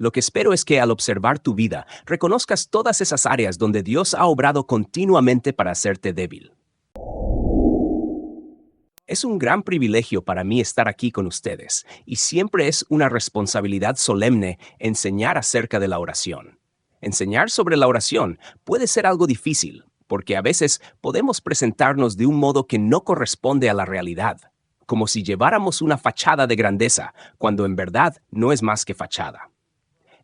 Lo que espero es que al observar tu vida, reconozcas todas esas áreas donde Dios ha obrado continuamente para hacerte débil. Es un gran privilegio para mí estar aquí con ustedes, y siempre es una responsabilidad solemne enseñar acerca de la oración. Enseñar sobre la oración puede ser algo difícil, porque a veces podemos presentarnos de un modo que no corresponde a la realidad, como si lleváramos una fachada de grandeza, cuando en verdad no es más que fachada.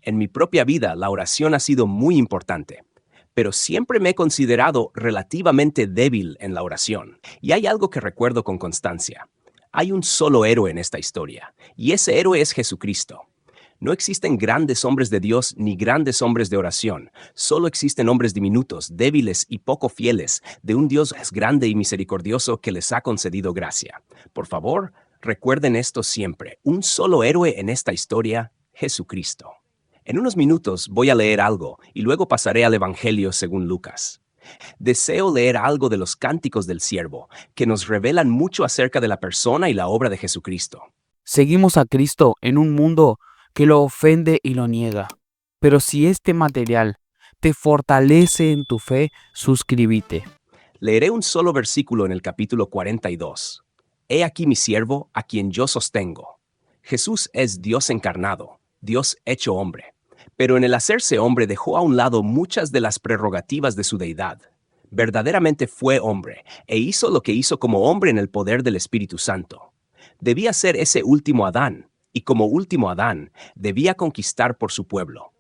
En mi propia vida, la oración ha sido muy importante, pero siempre me he considerado relativamente débil en la oración. Y hay algo que recuerdo con constancia. Hay un solo héroe en esta historia, y ese héroe es Jesucristo. No existen grandes hombres de Dios ni grandes hombres de oración. Solo existen hombres diminutos, débiles y poco fieles, de un Dios grande y misericordioso que les ha concedido gracia. Por favor, recuerden esto siempre. Un solo héroe en esta historia, Jesucristo. En unos minutos voy a leer algo y luego pasaré al Evangelio según Lucas. Deseo leer algo de los cánticos del siervo, que nos revelan mucho acerca de la persona y la obra de Jesucristo. Seguimos a Cristo en un mundo que lo ofende y lo niega. Pero si este material te fortalece en tu fe, suscríbete. Leeré un solo versículo en el capítulo 42. He aquí mi siervo, a quien yo sostengo. Jesús es Dios encarnado, Dios hecho hombre. Pero en el hacerse hombre dejó a un lado muchas de las prerrogativas de su deidad. Verdaderamente fue hombre, e hizo lo que hizo como hombre en el poder del Espíritu Santo. Debía ser ese último Adán, y como último Adán, debía conquistar por su pueblo.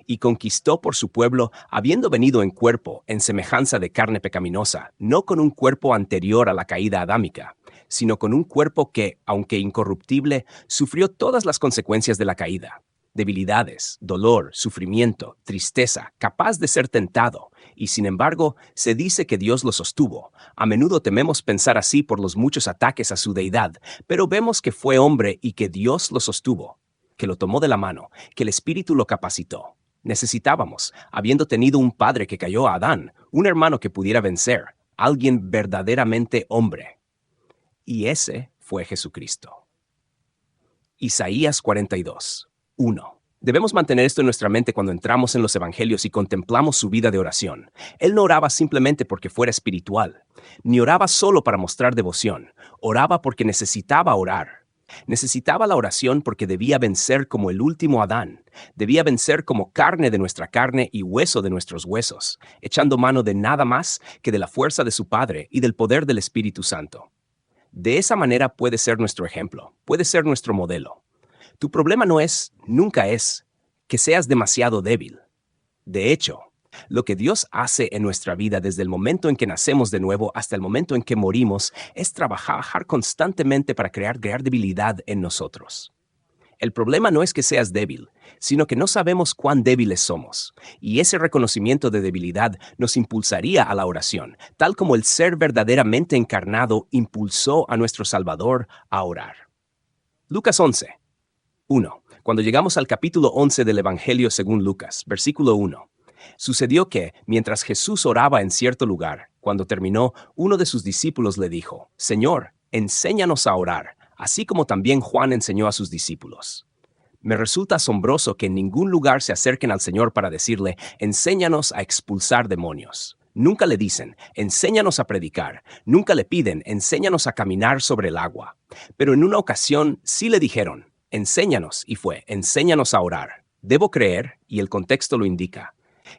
Y conquistó por su pueblo, habiendo venido en cuerpo, en semejanza de carne pecaminosa, no con un cuerpo anterior a la caída adámica, sino con un cuerpo que, aunque incorruptible, sufrió todas las consecuencias de la caída. Debilidades, dolor, sufrimiento, tristeza, capaz de ser tentado, y sin embargo, se dice que Dios lo sostuvo. A menudo tememos pensar así por los muchos ataques a su deidad, pero vemos que fue hombre y que Dios lo sostuvo, que lo tomó de la mano, que el Espíritu lo capacitó. Necesitábamos, habiendo tenido un padre que cayó a Adán, un hermano que pudiera vencer, alguien verdaderamente hombre. Y ese fue Jesucristo. Isaías 42. 1. Debemos mantener esto en nuestra mente cuando entramos en los evangelios y contemplamos su vida de oración. Él no oraba simplemente porque fuera espiritual, ni oraba solo para mostrar devoción. Oraba porque necesitaba orar. Necesitaba la oración porque debía vencer como el último Adán. Debía vencer como carne de nuestra carne y hueso de nuestros huesos, echando mano de nada más que de la fuerza de su Padre y del poder del Espíritu Santo. De esa manera puede ser nuestro ejemplo, puede ser nuestro modelo. Tu problema nunca es, que seas demasiado débil. De hecho, lo que Dios hace en nuestra vida desde el momento en que nacemos de nuevo hasta el momento en que morimos es trabajar constantemente para crear debilidad en nosotros. El problema no es que seas débil, sino que no sabemos cuán débiles somos, y ese reconocimiento de debilidad nos impulsaría a la oración, tal como el ser verdaderamente encarnado impulsó a nuestro Salvador a orar. Lucas 11. 1. Cuando llegamos al capítulo 11 del Evangelio según Lucas, versículo 1. Sucedió que, mientras Jesús oraba en cierto lugar, cuando terminó, uno de sus discípulos le dijo, Señor, enséñanos a orar, así como también Juan enseñó a sus discípulos. Me resulta asombroso que en ningún lugar se acerquen al Señor para decirle, enséñanos a expulsar demonios. Nunca le dicen, enséñanos a predicar. Nunca le piden, enséñanos a caminar sobre el agua. Pero en una ocasión sí le dijeron, enséñanos, y fue, enséñanos a orar. Debo creer, y el contexto lo indica,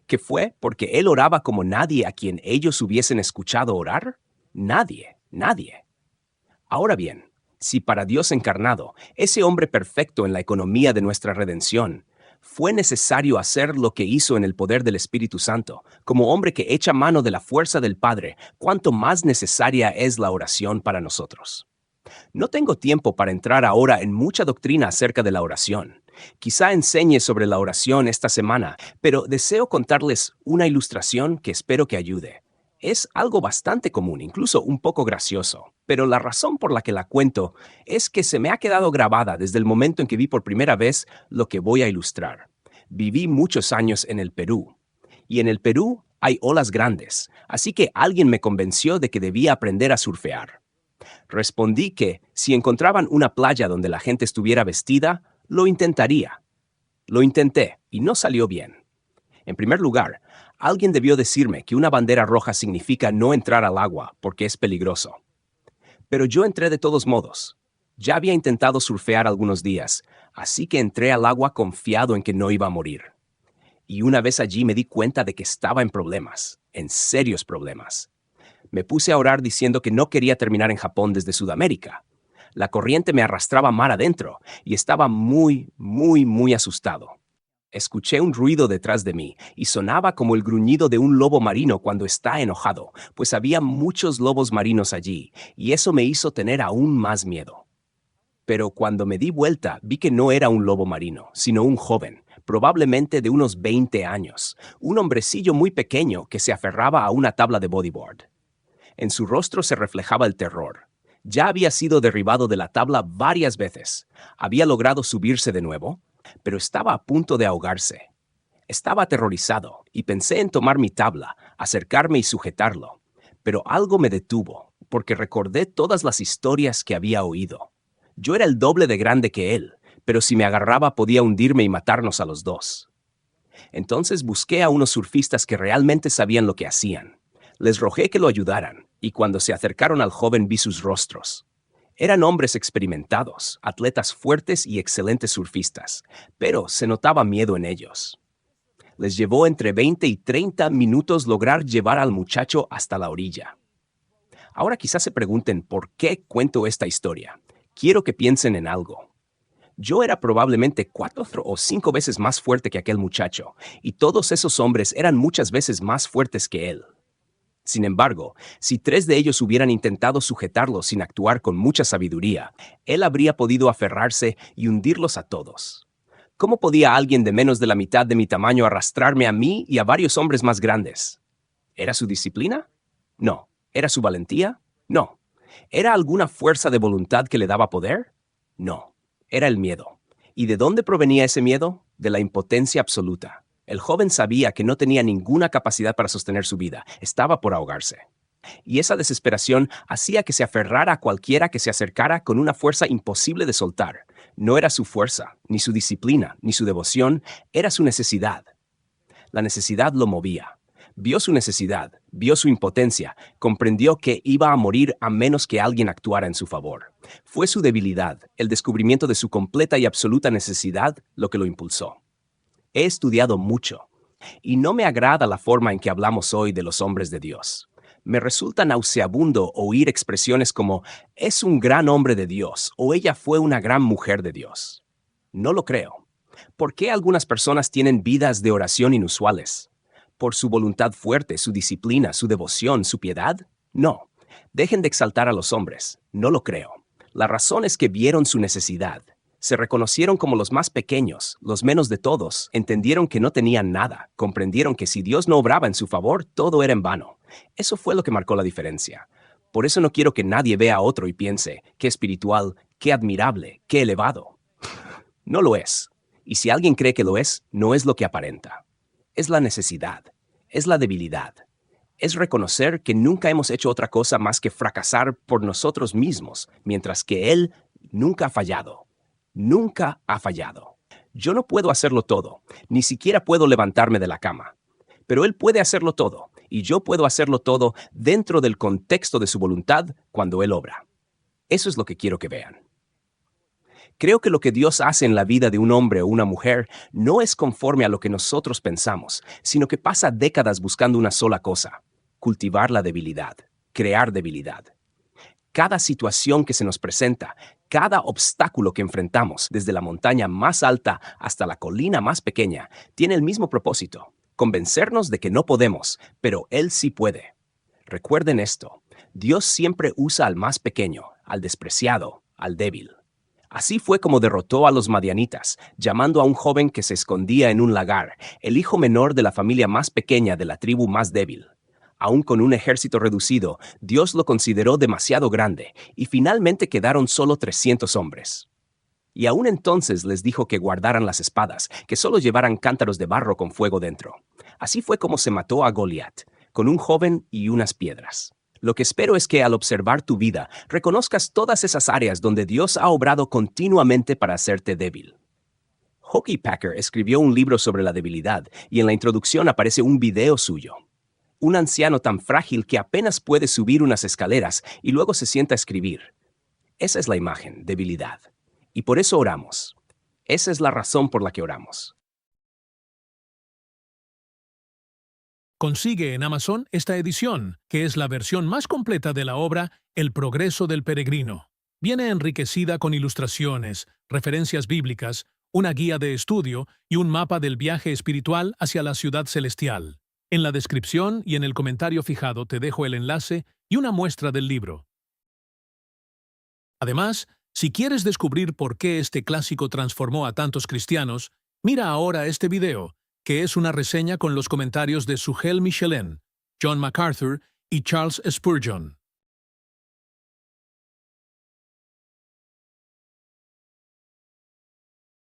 que fue porque él oraba como nadie a quien ellos hubiesen escuchado orar. Nadie. Ahora bien, si para Dios encarnado, ese hombre perfecto en la economía de nuestra redención, fue necesario hacer lo que hizo en el poder del Espíritu Santo, como hombre que echa mano de la fuerza del Padre, cuánto más necesaria es la oración para nosotros. No tengo tiempo para entrar ahora en mucha doctrina acerca de la oración. Quizá enseñe sobre la oración esta semana, pero deseo contarles una ilustración que espero que ayude. Es algo bastante común, incluso un poco gracioso, pero la razón por la que la cuento es que se me ha quedado grabada desde el momento en que vi por primera vez lo que voy a ilustrar. Viví muchos años en el Perú, y en el Perú hay olas grandes, así que alguien me convenció de que debía aprender a surfear. Respondí que, si encontraban una playa donde la gente estuviera vestida, lo intentaría. Lo intenté y no salió bien. En primer lugar, alguien debió decirme que una bandera roja significa no entrar al agua porque es peligroso. Pero yo entré de todos modos. Ya había intentado surfear algunos días, así que entré al agua confiado en que no iba a morir. Y una vez allí me di cuenta de que estaba en problemas, en serios problemas. Me puse a orar diciendo que no quería terminar en Japón desde Sudamérica. La corriente me arrastraba mar adentro y estaba muy asustado. Escuché un ruido detrás de mí y sonaba como el gruñido de un lobo marino cuando está enojado, pues había muchos lobos marinos allí, y eso me hizo tener aún más miedo. Pero cuando me di vuelta, vi que no era un lobo marino, sino un joven, probablemente de unos 20 años, un hombrecillo muy pequeño que se aferraba a una tabla de bodyboard. En su rostro se reflejaba el terror. Ya había sido derribado de la tabla varias veces. Había logrado subirse de nuevo, pero estaba a punto de ahogarse. Estaba aterrorizado y pensé en tomar mi tabla, acercarme y sujetarlo. Pero algo me detuvo, porque recordé todas las historias que había oído. Yo era el doble de grande que él, pero si me agarraba podía hundirme y matarnos a los dos. Entonces busqué a unos surfistas que realmente sabían lo que hacían. Les rogué que lo ayudaran, y cuando se acercaron al joven vi sus rostros. Eran hombres experimentados, atletas fuertes y excelentes surfistas, pero se notaba miedo en ellos. Les llevó entre 20 y 30 minutos lograr llevar al muchacho hasta la orilla. Ahora quizás se pregunten por qué cuento esta historia. Quiero que piensen en algo. Yo era probablemente 4 o 5 veces más fuerte que aquel muchacho, y todos esos hombres eran muchas veces más fuertes que él. Sin embargo, si 3 de ellos hubieran intentado sujetarlo sin actuar con mucha sabiduría, él habría podido aferrarse y hundirlos a todos. ¿Cómo podía alguien de menos de la mitad de mi tamaño arrastrarme a mí y a varios hombres más grandes? ¿Era su disciplina? No. ¿Era su valentía? No. ¿Era alguna fuerza de voluntad que le daba poder? No. Era el miedo. ¿Y de dónde provenía ese miedo? De la impotencia absoluta. El joven sabía que no tenía ninguna capacidad para sostener su vida, estaba por ahogarse. Y esa desesperación hacía que se aferrara a cualquiera que se acercara con una fuerza imposible de soltar. No era su fuerza, ni su disciplina, ni su devoción, era su necesidad. La necesidad lo movía. Vio su necesidad, vio su impotencia, comprendió que iba a morir a menos que alguien actuara en su favor. Fue su debilidad, el descubrimiento de su completa y absoluta necesidad, lo que lo impulsó. He estudiado mucho, y no me agrada la forma en que hablamos hoy de los hombres de Dios. Me resulta nauseabundo oír expresiones como «es un gran hombre de Dios» o «ella fue una gran mujer de Dios». No lo creo. ¿Por qué algunas personas tienen vidas de oración inusuales? ¿Por su voluntad fuerte, su disciplina, su devoción, su piedad? No. Dejen de exaltar a los hombres. No lo creo. La razón es que vieron su necesidad. Se reconocieron como los más pequeños, los menos de todos, entendieron que no tenían nada, comprendieron que si Dios no obraba en su favor, todo era en vano. Eso fue lo que marcó la diferencia. Por eso no quiero que nadie vea a otro y piense, qué espiritual, qué admirable, qué elevado. No lo es. Y si alguien cree que lo es, no es lo que aparenta. Es la necesidad, es la debilidad. Es reconocer que nunca hemos hecho otra cosa más que fracasar por nosotros mismos, mientras que Él nunca ha fallado. Nunca ha fallado. Yo no puedo hacerlo todo, ni siquiera puedo levantarme de la cama. Pero Él puede hacerlo todo, y yo puedo hacerlo todo dentro del contexto de su voluntad cuando Él obra. Eso es lo que quiero que vean. Creo que lo que Dios hace en la vida de un hombre o una mujer no es conforme a lo que nosotros pensamos, sino que pasa décadas buscando una sola cosa: cultivar la debilidad, crear debilidad. Cada situación que se nos presenta, cada obstáculo que enfrentamos, desde la montaña más alta hasta la colina más pequeña, tiene el mismo propósito: convencernos de que no podemos, pero Él sí puede. Recuerden esto: Dios siempre usa al más pequeño, al despreciado, al débil. Así fue como derrotó a los madianitas, llamando a un joven que se escondía en un lagar, el hijo menor de la familia más pequeña de la tribu más débil. Aún con un ejército reducido, Dios lo consideró demasiado grande, y finalmente quedaron solo 300 hombres. Y aún entonces les dijo que guardaran las espadas, que solo llevaran cántaros de barro con fuego dentro. Así fue como se mató a Goliat, con un joven y unas piedras. Lo que espero es que al observar tu vida, reconozcas todas esas áreas donde Dios ha obrado continuamente para hacerte débil. Hokie Packer escribió un libro sobre la debilidad y en la introducción aparece un video suyo. Un anciano tan frágil que apenas puede subir unas escaleras y luego se sienta a escribir. Esa es la imagen, debilidad. Y por eso oramos. Esa es la razón por la que oramos. Consigue en Amazon esta edición, que es la versión más completa de la obra El progreso del peregrino. Viene enriquecida con ilustraciones, referencias bíblicas, una guía de estudio y un mapa del viaje espiritual hacia la ciudad celestial. En la descripción y en el comentario fijado te dejo el enlace y una muestra del libro. Además, si quieres descubrir por qué este clásico transformó a tantos cristianos, mira ahora este video, que es una reseña con los comentarios de Sujel Michelin, John MacArthur y Charles Spurgeon.